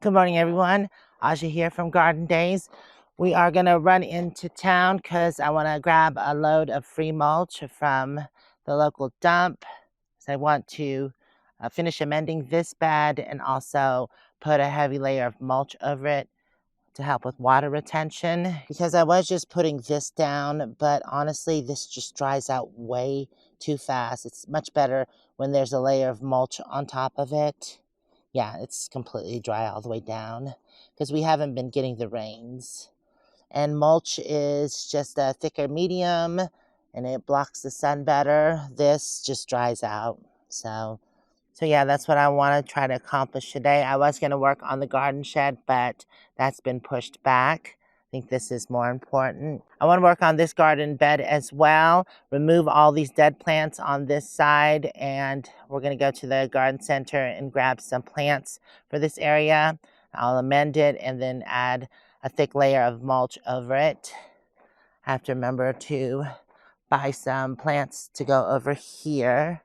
Good morning, everyone. Aja here from DayZ. We are going to run into town because I want to grab a load of free mulch from the local dump. So I want to finish amending this bed and also put a heavy layer of mulch over it to help with water retention, because I was just putting this down, but honestly, this just dries out way too fast. It's much better when there's a layer of mulch on top of it. Yeah, it's completely dry all the way down because we haven't been getting the rains. And mulch is just a thicker medium and it blocks the sun better. This just dries out. So yeah, that's what I want to try to accomplish today. I was going to work on the garden shed, but that's been pushed back. I think this is more important. I want to work on this garden bed as well, remove all these dead plants on this side, and we're going to go to the garden center and grab some plants for this area. I'll amend it and then add a thick layer of mulch over it. I have to remember to buy some plants to go over here.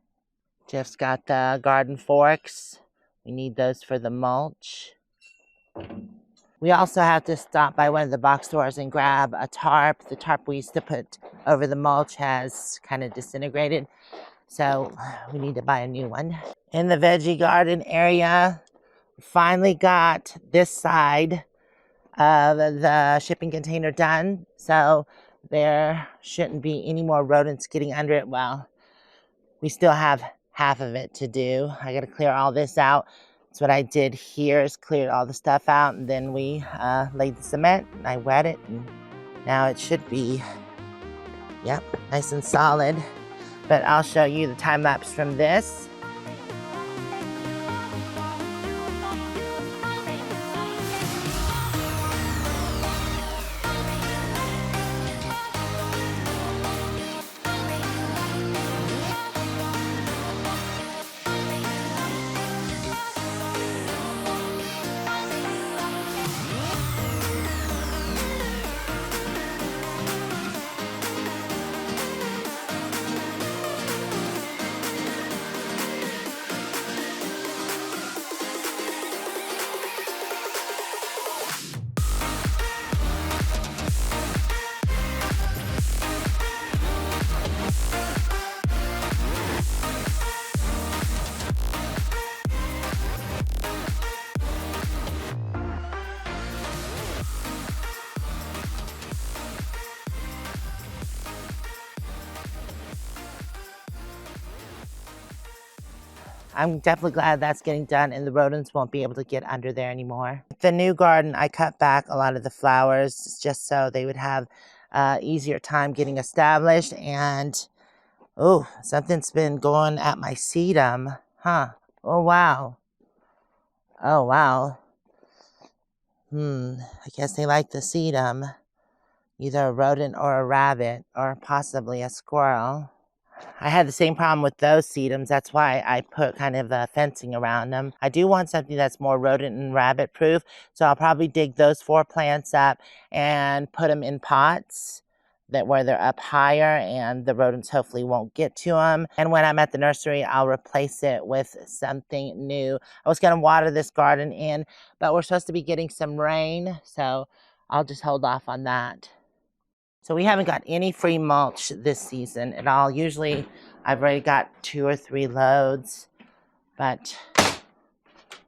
Jeff's got the garden forks. We need those for the mulch. We also have to stop by one of the box stores and grab a tarp. The tarp we used to put over the mulch has kind of disintegrated, so we need to buy a new one. In the veggie garden area, finally got this side of the shipping container done, so there shouldn't be any more rodents getting under it. Well, we still have half of it to do. I got to clear all this out. That's what I did here, is cleared all the stuff out, and then we laid the cement and I wet it, and now it should be, yep, nice and solid. But I'll show you the time lapse from this. I'm definitely glad that's getting done and the rodents won't be able to get under there anymore. The new garden, I cut back a lot of the flowers just so they would have easier time getting established. And oh, something's been going at my sedum. Huh. Oh, wow. Oh, wow. I guess they like the sedum. Either a rodent or a rabbit or possibly a squirrel. I had the same problem with those sedums. That's why I put kind of fencing around them. I do want something that's more rodent and rabbit proof, so I'll probably dig those 4 plants up and put them in pots where they're up higher and the rodents hopefully won't get to them. And when I'm at the nursery, I'll replace it with something new. I was going to water this garden in, but we're supposed to be getting some rain, so I'll just hold off on that. So we haven't got any free mulch this season at all. Usually I've already got 2 or 3 loads, but I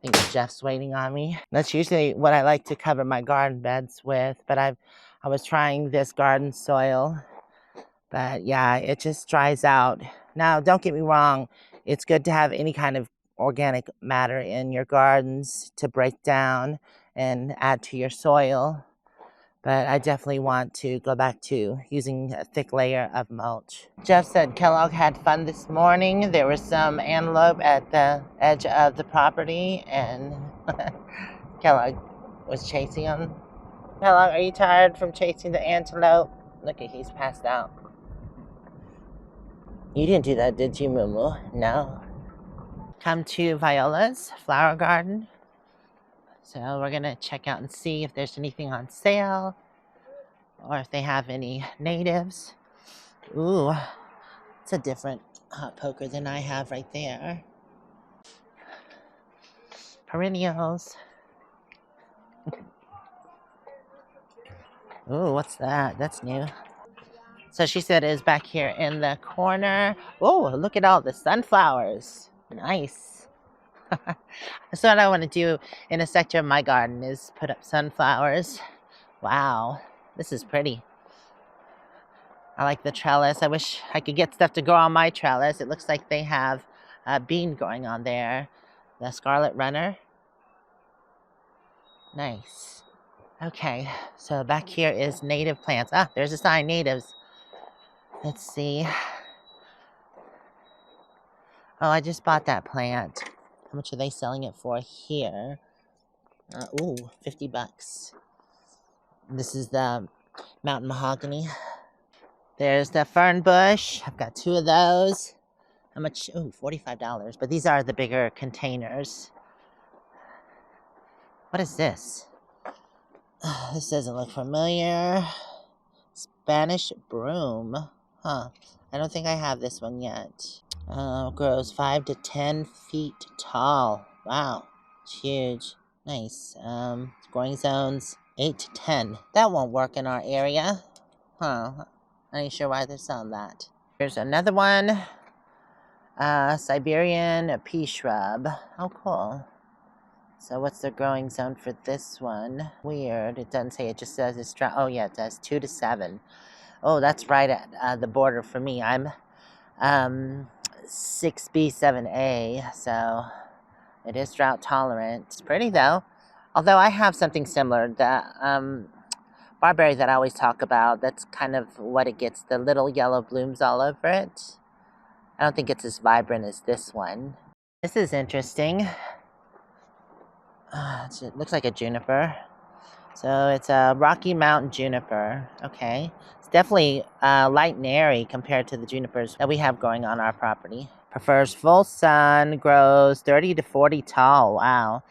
think Jeff's waiting on me. That's usually what I like to cover my garden beds with, but I was trying this garden soil, but yeah, it just dries out. Now, don't get me wrong. It's good to have any kind of organic matter in your gardens to break down and add to your soil. But I definitely want to go back to using a thick layer of mulch. Jeff said Kellogg had fun this morning. There was some antelope at the edge of the property, and Kellogg was chasing them. Kellogg, are you tired from chasing the antelope? Look at, he's passed out. You didn't do that, did you, Moo? No. Come to Viola's flower garden. So we're going to check out and see if there's anything on sale or if they have any natives. Ooh, it's a different hot poker than I have right there. Perennials. Ooh, what's that? That's new. So she said it is back here in the corner. Oh, look at all the sunflowers. Nice. That's what I want to do in a sector of my garden is put up sunflowers. Wow, this is pretty. I like the trellis. I wish I could get stuff to grow on my trellis. It looks like they have a bean growing on there. The scarlet runner. Nice. Okay, so back here is native plants. Ah, there's a sign, natives. Let's see. Oh, I just bought that plant. How much are they selling it for here? Ooh, 50 bucks. This is the mountain mahogany. There's the fern bush. I've got 2 of those. How much? Ooh, $45. But these are the bigger containers. What is this? This doesn't look familiar. Spanish broom. Huh. I don't think I have this one yet. Grows 5 to 10 feet tall. Wow. It's huge. Nice. Growing zones 8 to 10. That won't work in our area. Huh. I ain't sure why they're selling that. Here's another one. Siberian pea shrub. Oh, cool. So what's the growing zone for this one? Weird. It doesn't say. It just says it's drought. Oh, yeah, it does. 2 to 7. Oh, that's right at the border for me. I'm 6B, 7A, so it is drought tolerant. It's pretty, though. Although I have something similar. The barberry that I always talk about, that's kind of what it gets. The little yellow blooms all over it. I don't think it's as vibrant as this one. This is interesting. It looks like a juniper. So it's a Rocky Mountain juniper. Okay. It's definitely light and airy compared to the junipers that we have growing on our property. Prefers full sun, grows 30 to 40 tall. Wow.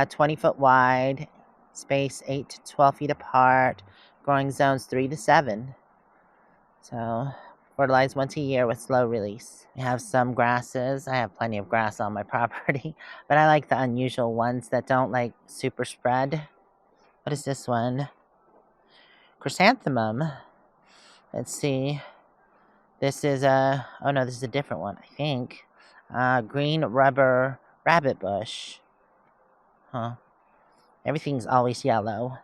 20 foot wide, space 8 to 12 feet apart, growing zones 3 to 7. So fertilize once a year with slow release. We have some grasses. I have plenty of grass on my property, but I like the unusual ones that don't like super spread. What is this one? Chrysanthemum. Let's see. This is a, oh no, this is a different one, I think. Green rubber rabbit bush. Huh. Everything's always yellow.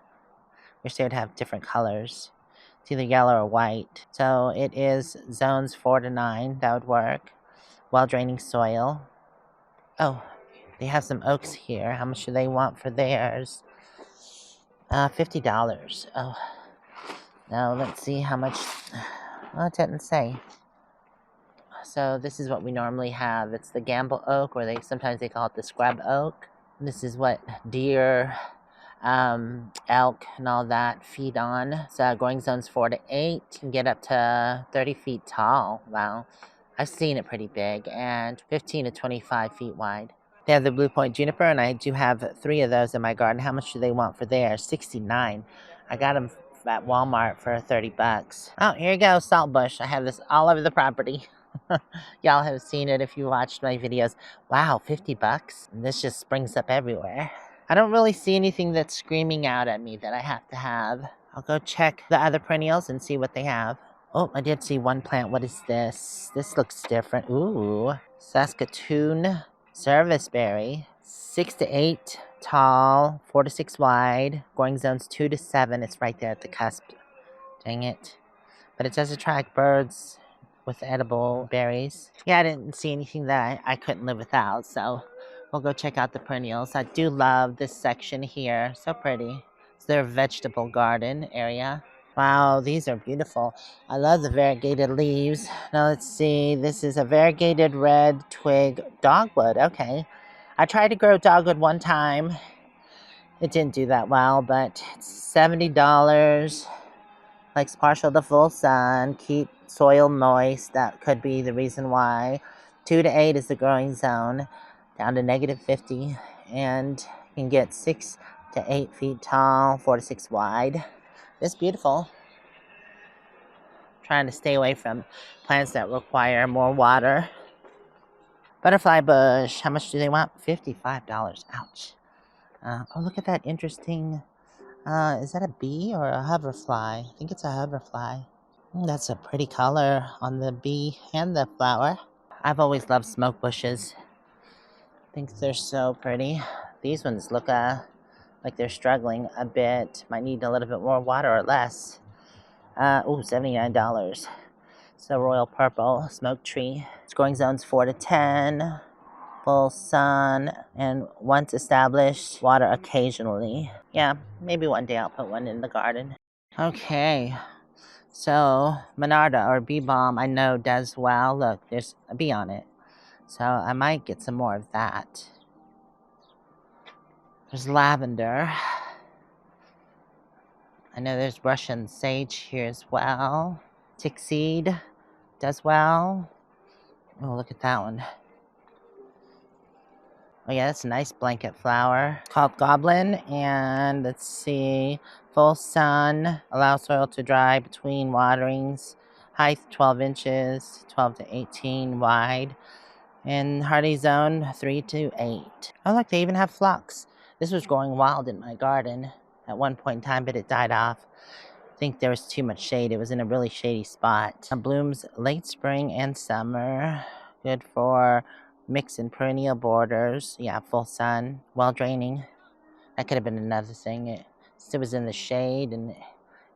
Wish they would have different colors. It's either yellow or white. So it is zones 4 to 9. That would work. Well-draining soil. Oh, they have some oaks here. How much do they want for theirs? $50. Oh. Now let's see how much. Well, it didn't say. So this is what we normally have. It's the gamble oak, or sometimes they call it the scrub oak. This is what deer, elk, and all that feed on. So growing zones 4 to 8 can get up to 30 feet tall. Wow, I've seen it pretty big, and 15 to 25 feet wide. They have the blue point juniper, and I do have 3 of those in my garden. How much do they want for theirs? $69. I got them at Walmart for 30 bucks. Oh, here you go, saltbush. I have this all over the property. Y'all have seen it if you watched my videos. Wow, 50 bucks. And this just springs up everywhere. I don't really see anything that's screaming out at me that I have to have. I'll go check the other perennials and see what they have. Oh, I did see one plant. What is this? This looks different. Ooh, Saskatoon serviceberry. 6 to 8 tall, 4 to 6 wide. Growing zones 2 to 7. It's right there at the cusp. Dang it. But it does attract birds with edible berries. Yeah, I didn't see anything that I couldn't live without, so we'll go check out the perennials. I do love this section here. So pretty. It's their vegetable garden area. Wow, these are beautiful. I love the variegated leaves. Now let's see. This is a variegated red twig dogwood. Okay. I tried to grow dogwood one time. It didn't do that well, but it's $70. Likes partial to full sun. Keep soil moist. That could be the reason why. 2 to 8 is the growing zone. Down to -50. And you can get 6 to 8 feet tall, 4 to 6 wide. It's beautiful. Trying to stay away from plants that require more water. Butterfly bush. How much do they want? $55. Ouch. Oh, look at that interesting Is that a bee or a hoverfly? I think it's a hoverfly. That's a pretty color on the bee and the flower. I've always loved smoke bushes. I think they're so pretty. These ones look like they're struggling a bit. Might need a little bit more water or less. $79. So royal purple smoke tree. Its growing zones 4 to 10. Full sun, and once established, water occasionally. Yeah, maybe one day I'll put one in the garden. Okay, so Monarda or bee balm I know does well. Look, there's a bee on it. So I might get some more of that. There's lavender. I know there's Russian sage here as well. Tick seed does well. Oh, look at that one. Oh yeah, that's a nice blanket flower called Goblin. And let's see, full sun, allow soil to dry between waterings. Height 12 inches, 12 to 18 wide. And hardy zone 3 to 8. Oh look, they even have phlox. This was growing wild in my garden at one point in time, but it died off. I think there was too much shade. It was in a really shady spot. It blooms late spring and summer. Good for mix and perennial borders. Yeah, full sun, well draining. That could have been another thing. It was in the shade and it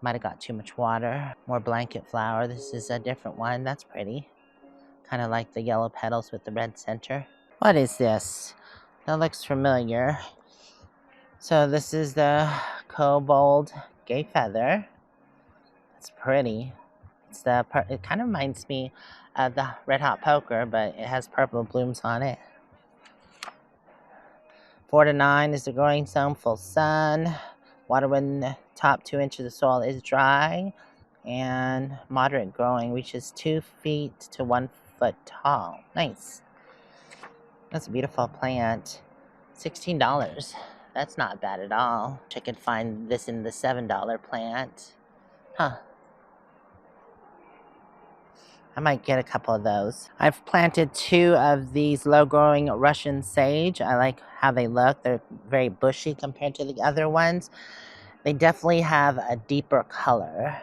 might have got too much water. More blanket flower. This is a different one. That's pretty. Kind of like the yellow petals with the red center. What is this? That looks familiar. So this is the kobold gay feather. It's pretty. It kind of reminds me of the red hot poker, but it has purple blooms on it. 4 to 9 is the growing zone, full sun. Water when the top 2 inches of soil is dry, and moderate growing, reaches 2 feet to 1 foot tall. Nice. That's a beautiful plant. $16. That's not bad at all. I could find this in the $7 plant. Huh. I might get a couple of those. I've planted 2 of these low-growing Russian sage. I like how they look. They're very bushy compared to the other ones. They definitely have a deeper color.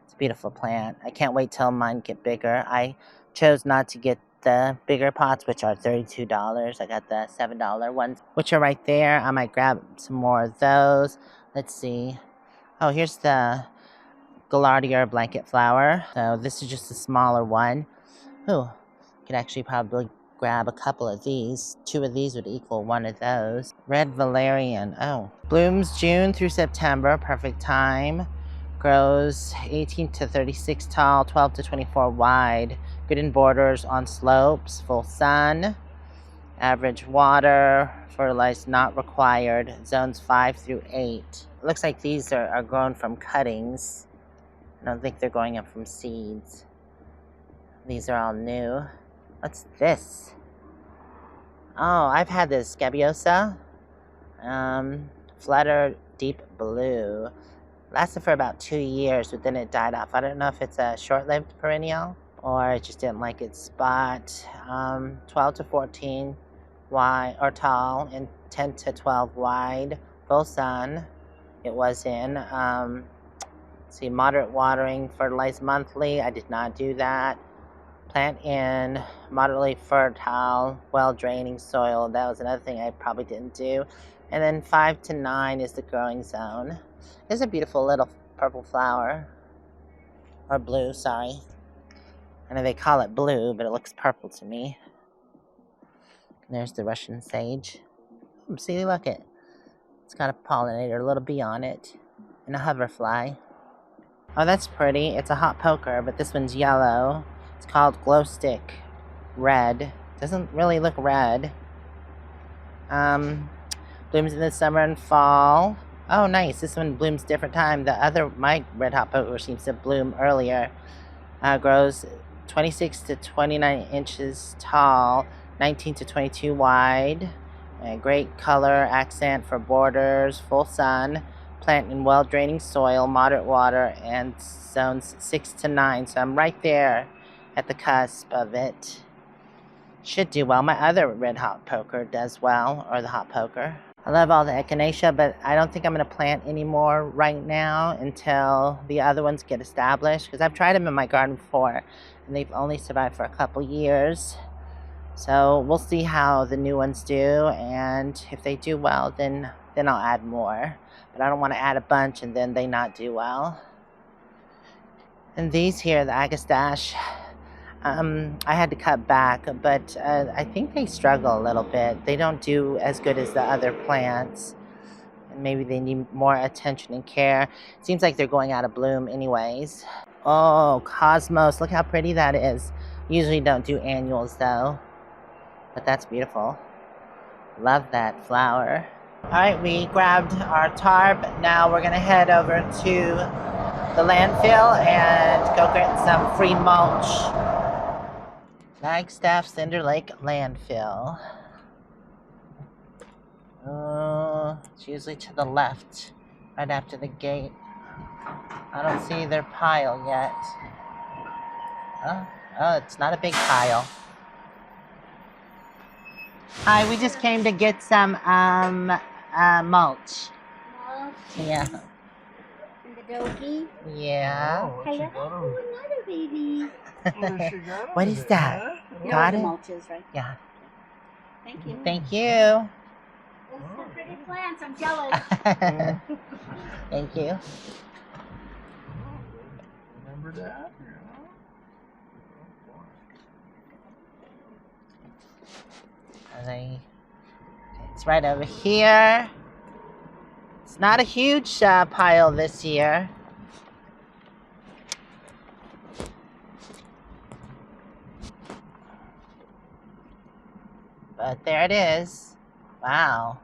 It's a beautiful plant. I can't wait till mine get bigger. I chose not to get the bigger pots, which are $32. I got the $7 ones, which are right there. I might grab some more of those. Let's see. Oh, here's the Gaillardia blanket flower. So this is just a smaller one. Ooh, could actually probably grab a couple of these. 2 of these would equal 1 of those. Red valerian. Oh, blooms June through September. Perfect time. Grows 18 to 36 tall, 12 to 24 wide. Good in borders on slopes. Full sun. Average water. Fertilized not required. Zones 5 through 8. It looks like these are grown from cuttings. I don't think they're going up from seeds. These are all new. What's this? Oh, I've had this Scabiosa. Flutter Deep Blue. Lasted for about 2 years, but then it died off. I don't know if it's a short-lived perennial or it just didn't like its spot. 12 to 14 wide or tall and 10 to 12 wide. Full sun. It was in. See, moderate watering, fertilize monthly. I did not do that. Plant in moderately fertile, well-draining soil. That was another thing I probably didn't do. And then 5 to 9 is the growing zone. It's a beautiful little purple flower. Or blue, sorry. I know they call it blue, but it looks purple to me. And there's the Russian sage. See, look it. It's got a pollinator, a little bee on it, and a hoverfly. Oh, that's pretty. It's a hot poker, but this one's yellow. It's called Glow Stick Red. Doesn't really look red. Blooms in the summer and fall. Oh, nice. This one blooms different time. My red hot poker seems to bloom earlier. Grows 26 to 29 inches tall, 19 to 22 wide. Great color accent for borders. Full sun. Plant in well-draining soil, moderate water, and zones 6 to 9. So I'm right there at the cusp of it. Should do well. My other red hot poker does well, or the hot poker. I love all the echinacea, but I don't think I'm going to plant any more right now until the other ones get established, because I've tried them in my garden before and they've only survived for a couple years. So we'll see how the new ones do, and if they do well, then I'll add more. But I don't want to add a bunch and then they not do well. And these here, the Aakash, I had to cut back, but I think they struggle a little bit. They don't do as good as the other plants. And maybe they need more attention and care. It seems like they're going out of bloom anyways. Oh, Cosmos, look how pretty that is. Usually don't do annuals though, but that's beautiful. Love that flower. All right, we grabbed our tarp. Now we're gonna head over to the landfill and go get some free mulch. Flagstaff Cinder Lake Landfill. It's usually to the left, right after the gate. I don't see their pile yet. Oh, it's not a big pile. Hi, we just came to get some mulch. Mulch? Yeah. And the doggy? Yeah. Oh, another baby. What is that? You Got know it? what the mulch is, right? Yeah. Thank you. Thank you. Those are pretty plants. I'm jealous. Thank you. Remember that? It's right over here. It's not a huge pile this year. But there it is. Wow.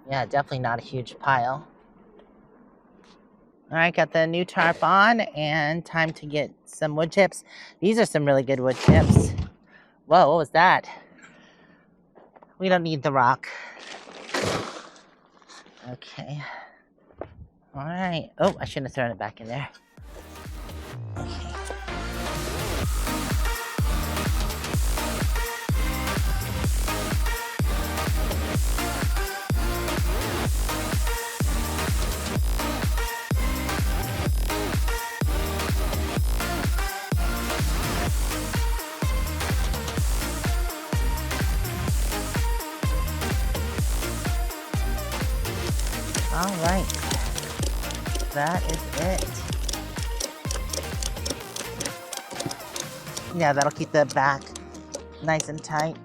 Yeah, definitely not a huge pile. All right, got the new tarp on and time to get some wood chips. These are some really good wood chips. Whoa, what was that? We don't need the rock. Okay. All right. Oh, I shouldn't have thrown it back in there. Okay. All right, that is it. Yeah, that'll keep the back nice and tight.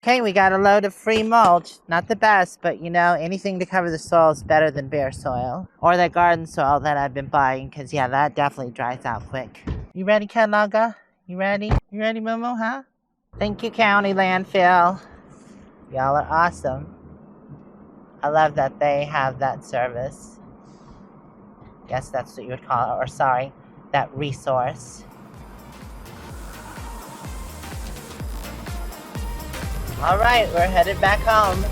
Okay, we got a load of free mulch. Not the best, but you know, anything to cover the soil is better than bare soil. Or that garden soil that I've been buying, because yeah, that definitely dries out quick. You ready, Kalaga? You ready? You ready, Momo, huh? Thank you, County Landfill. Y'all are awesome. I love that they have that service. Guess that's what you would call it, or sorry, that resource. All right, we're headed back home.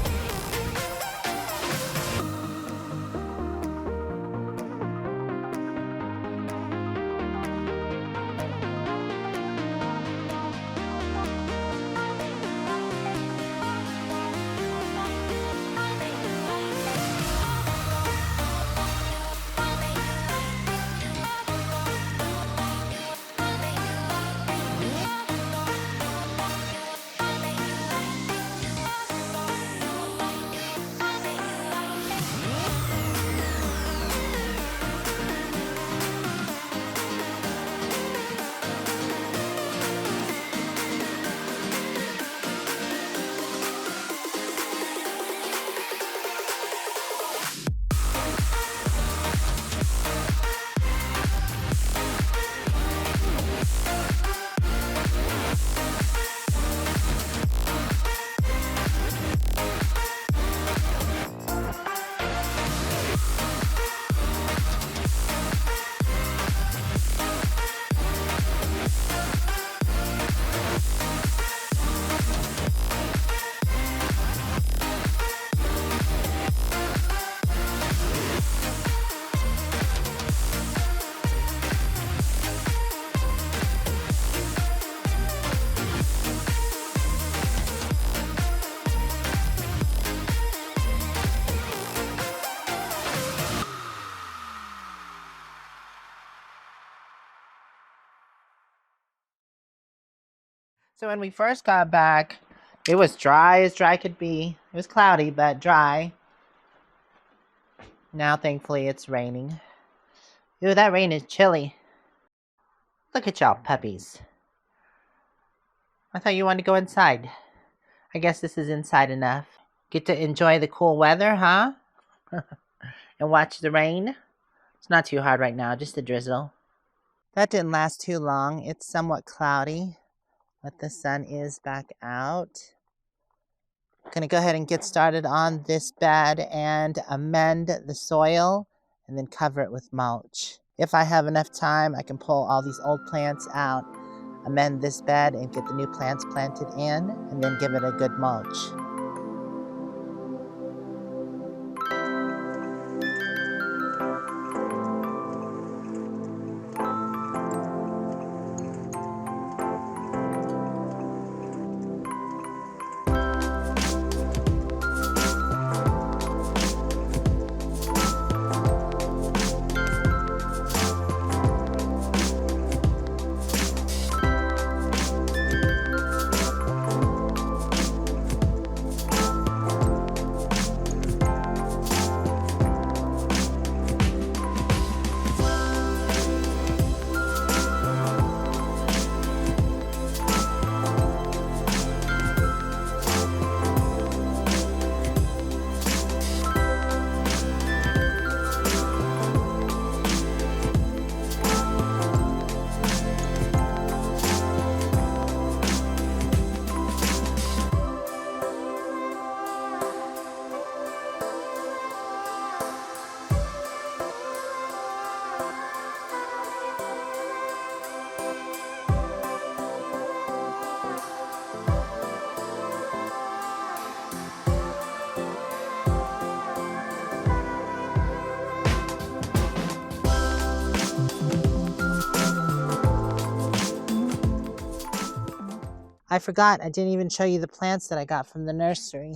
So when we first got back, it was dry as dry could be. It was cloudy, but dry. Now, thankfully, it's raining. Ooh, that rain is chilly. Look at y'all puppies. I thought you wanted to go inside. I guess this is inside enough. Get to enjoy the cool weather, huh? And watch the rain. It's not too hard right now, just a drizzle. That didn't last too long. It's somewhat cloudy, but the sun is back out. I'm gonna go ahead and get started on this bed and amend the soil and then cover it with mulch. If I have enough time, I can pull all these old plants out, amend this bed and get the new plants planted in, and then give it a good mulch. I forgot, I didn't even show you the plants that I got from the nursery.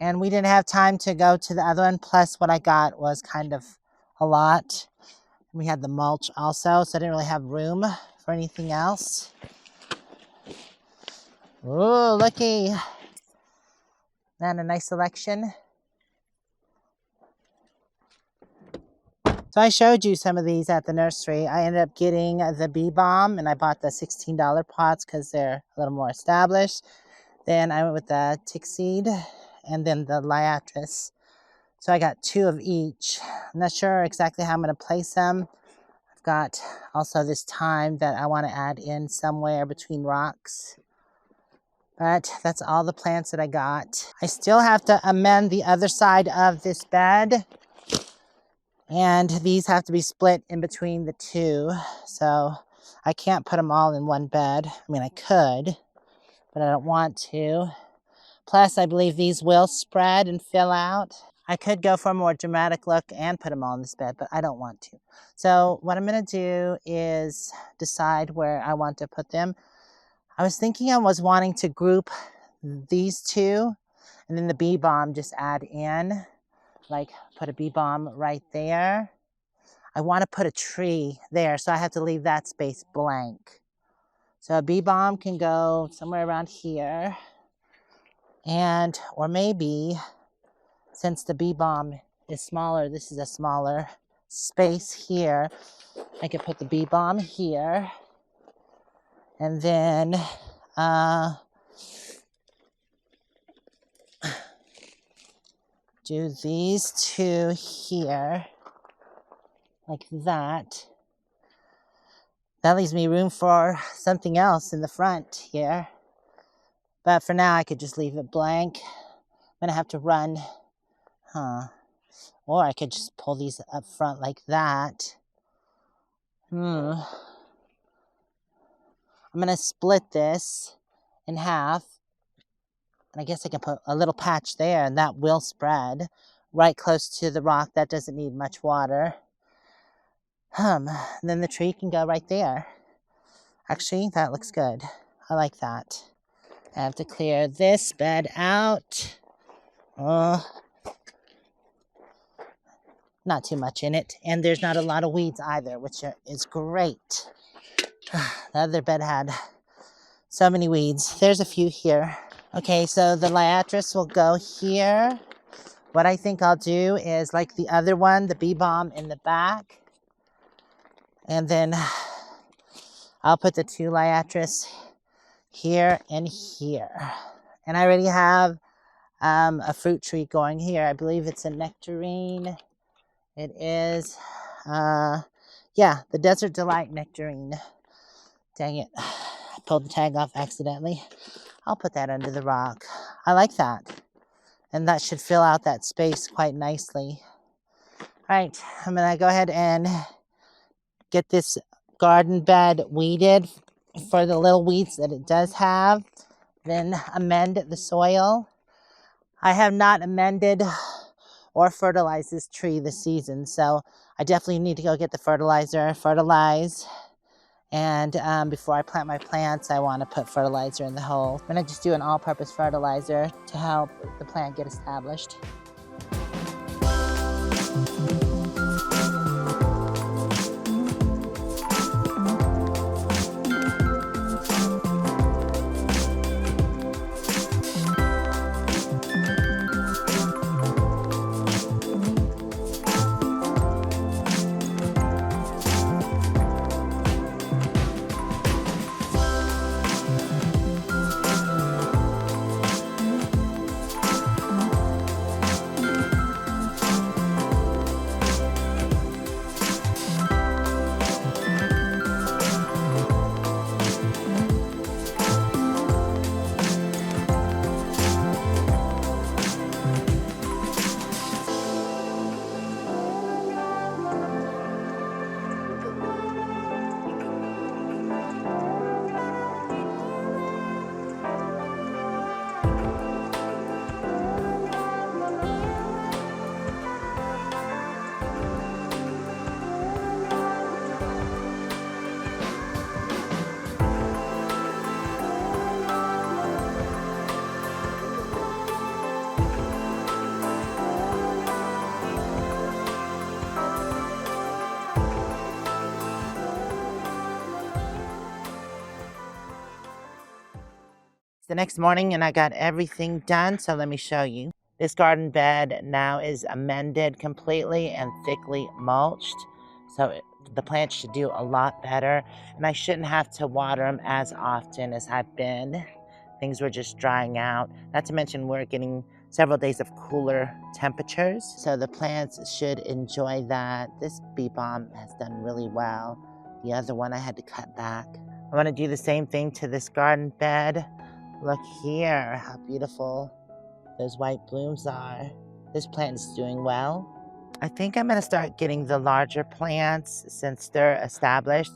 And we didn't have time to go to the other one, plus what I got was kind of a lot. We had the mulch also, so I didn't really have room for anything else. Ooh, looky. And a nice selection. So I showed you some of these at the nursery. I ended up getting the bee balm, and I bought the $16 pots because they're a little more established. Then I went with the tick seed and then the liatris. So I got 2 of each. I'm not sure exactly how I'm going to place them. I've got also this thyme that I want to add in somewhere between rocks. But that's all the plants that I got. I still have to amend the other side of this bed. And these have to be split in between the 2. So I can't put them all in one bed. I mean, I could, but I don't want to. Plus, I believe these will spread and fill out. I could go for a more dramatic look and put them all in this bed, but I don't want to. So what I'm going to do is decide where I want to put them. I was thinking I was wanting to group these 2 and then the bee balm just add in. Like put a bee balm right there. I want to put a tree there, so I have to leave that space blank. So a bee balm can go somewhere around here. And, or maybe, since the bee balm is smaller, this is a smaller space here, I could put the bee balm here. And then, do these 2 here, like that. That leaves me room for something else in the front here. But for now, I could just leave it blank. I'm gonna have to run, or I could just pull these up front like that. I'm gonna split this in half. And I guess I can put a little patch there, and that will spread right close to the rock. That doesn't need much water. And then the tree can go right there. Actually, that looks good. I like that. I have to clear this bed out. Not too much in it. And there's not a lot of weeds either, which is great. The other bed had So many weeds. There's a few here. Okay, so the liatris will go here. What I think I'll do is like the other one, the bee balm in the back. And then I'll put the 2 liatris here and here. And I already have a fruit tree going here. I believe it's a nectarine. It is, yeah, the Desert Delight nectarine. Dang it. I pulled the tag off accidentally. I'll put that under the rock. I like that. And that should fill out that space quite nicely. All right, I'm going to go ahead and get this garden bed weeded for the little weeds that it does have. Then amend the soil. I have not amended or fertilized this tree this season, so I definitely need to go get the fertilizer, fertilize. And before I plant my plants, I want to put fertilizer in the hole. I'm going to just do an all-purpose fertilizer to help the plant get established. The next morning and I got everything done, so let me show you. This garden bed now is amended completely and thickly mulched, so the plants should do a lot better, and I shouldn't have to water them as often as I've been. Things were just drying out. Not to mention we're getting several days of cooler temperatures, so the plants should enjoy that. This bee balm has done really well. The other one I had to cut back. I want to do the same thing to this garden bed. Look here, how beautiful those white blooms are. This plant is doing well. I think I'm going to start getting the larger plants since they're established.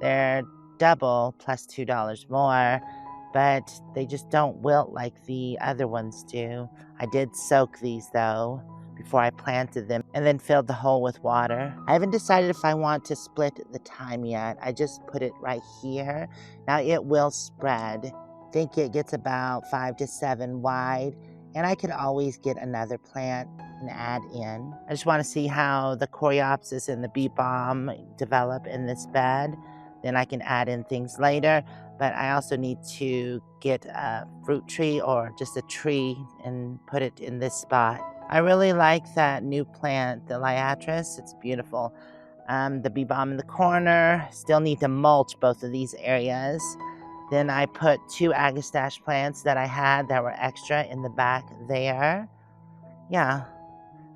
They're double plus $2 more, but they just don't wilt like the other ones do. I did soak these though before I planted them and then filled the hole with water. I haven't decided if I want to split the time yet. I just put it right here. Now it will spread. I think it gets about 5 to 7 wide, and I could always get another plant and add in. I just want to see how the coreopsis and the bee balm develop in this bed. Then I can add in things later, but I also need to get a fruit tree or just a tree and put it in this spot. I really like that new plant, the liatris. It's beautiful. The bee balm in the corner. Still need to mulch both of these areas. Then I put 2 Aakash plants that I had that were extra in the back there. Yeah,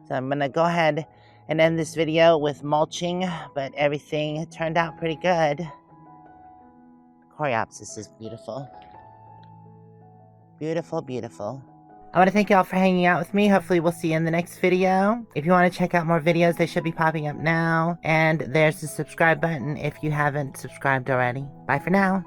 so I'm going to go ahead and end this video with mulching, but everything turned out pretty good. Coreopsis is beautiful. Beautiful, beautiful. I want to thank you all for hanging out with me. Hopefully we'll see you in the next video. If you want to check out more videos, they should be popping up now. And there's the subscribe button if you haven't subscribed already. Bye for now.